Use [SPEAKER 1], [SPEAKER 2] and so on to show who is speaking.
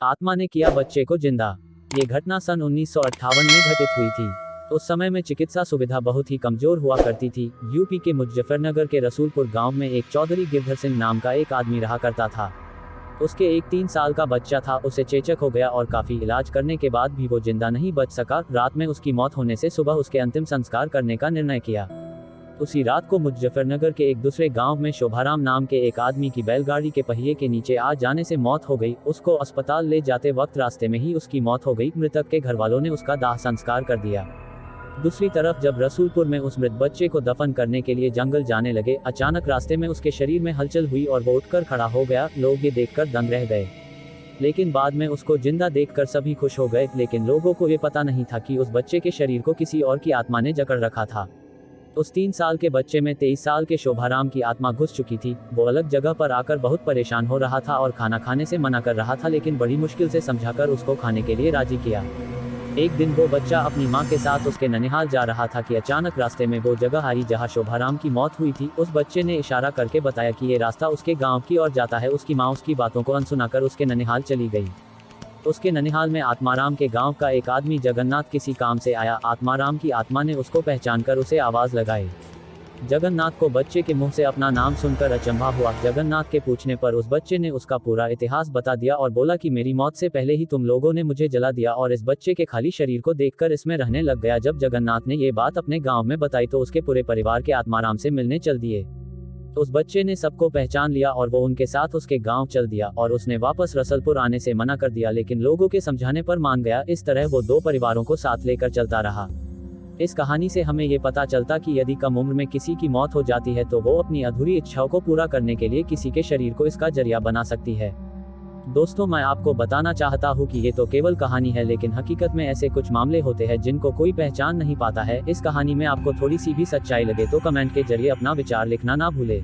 [SPEAKER 1] आत्मा ने किया बच्चे को जिंदा। ये घटना सन 1958 में घटित हुई थी। उस समय में चिकित्सा सुविधा बहुत ही कमजोर हुआ करती थी। यूपी के मुजफ्फरनगर के रसूलपुर गांव में एक चौधरी गिरधर सिंह नाम का एक आदमी रहा करता था। उसके एक 3 साल का बच्चा था। उसे चेचक हो गया और काफी इलाज करने के बाद भी वो जिंदा नहीं बच सका। रात में उसकी मौत होने से सुबह उसके अंतिम संस्कार करने का निर्णय किया। उसी रात को मुजफ्फरनगर के एक दूसरे गांव में शोभाराम नाम के एक आदमी की बैलगाड़ी के पहिए के नीचे आ जाने से मौत हो गई। उसको अस्पताल ले जाते वक्त रास्ते में ही उसकी मौत हो गई। मृतक के घर वालों ने उसका दाह संस्कार कर दिया। दूसरी तरफ जब रसूलपुर में उस मृत बच्चे को दफन करने के लिए जंगल जाने लगे, अचानक रास्ते में उसके शरीर में हलचल हुई और वो उठकर खड़ा हो गया। लोग ये देखकर दंग रह गए, लेकिन बाद में उसको जिंदा देखकर सभी खुश हो गए। लेकिन लोगों को ये पता नहीं था कि उस बच्चे के शरीर को किसी और की आत्मा ने जकड़ रखा था। उस 3 साल के बच्चे में 23 साल के शोभाराम की आत्मा घुस चुकी थी। वो अलग जगह पर आकर बहुत परेशान हो रहा था और खाना खाने से मना कर रहा था, लेकिन बड़ी मुश्किल से समझाकर उसको खाने के लिए राजी किया। एक दिन वो बच्चा अपनी मां के साथ उसके ननिहाल जा रहा था कि अचानक रास्ते में वो जगह आई जहां शोभाराम की मौत हुई थी। उस बच्चे ने इशारा करके बताया कि ये रास्ता उसके गांव की ओर जाता है। उसकी मां उसकी बातों को अनसुनाकर उसके ननिहाल चली गई। उसके ननिहाल में आत्माराम के गांव का एक आदमी जगन्नाथ किसी काम से आया। आत्माराम की आत्मा ने उसको पहचानकर उसे आवाज लगाई। जगन्नाथ को बच्चे के मुंह से अपना नाम सुनकर अचंभा हुआ। जगन्नाथ के पूछने पर उस बच्चे ने उसका पूरा इतिहास बता दिया और बोला कि मेरी मौत से पहले ही तुम लोगों ने मुझे जला दिया और इस बच्चे के खाली शरीर को देखकर इसमें रहने लग गया। जब जगन्नाथ ने ये बात अपने गांव में बताई तो उसके पूरे परिवार के आत्माराम से मिलने चल दिए। उस बच्चे ने सबको पहचान लिया और वो उनके साथ उसके गांव चल दिया और उसने वापस रसलपुर आने से मना कर दिया, लेकिन लोगों के समझाने पर मान गया। इस तरह वो 2 परिवारों को साथ लेकर चलता रहा। इस कहानी से हमें ये पता चलता कि यदि कम उम्र में किसी की मौत हो जाती है तो वो अपनी अधूरी इच्छाओं को पूरा करने के लिए किसी के शरीर को इसका जरिया बना सकती है। दोस्तों, मैं आपको बताना चाहता हूँ कि ये तो केवल कहानी है, लेकिन हकीकत में ऐसे कुछ मामले होते हैं जिनको कोई पहचान नहीं पाता है। इस कहानी में आपको थोड़ी सी भी सच्चाई लगे तो कमेंट के जरिए अपना विचार लिखना ना भूले।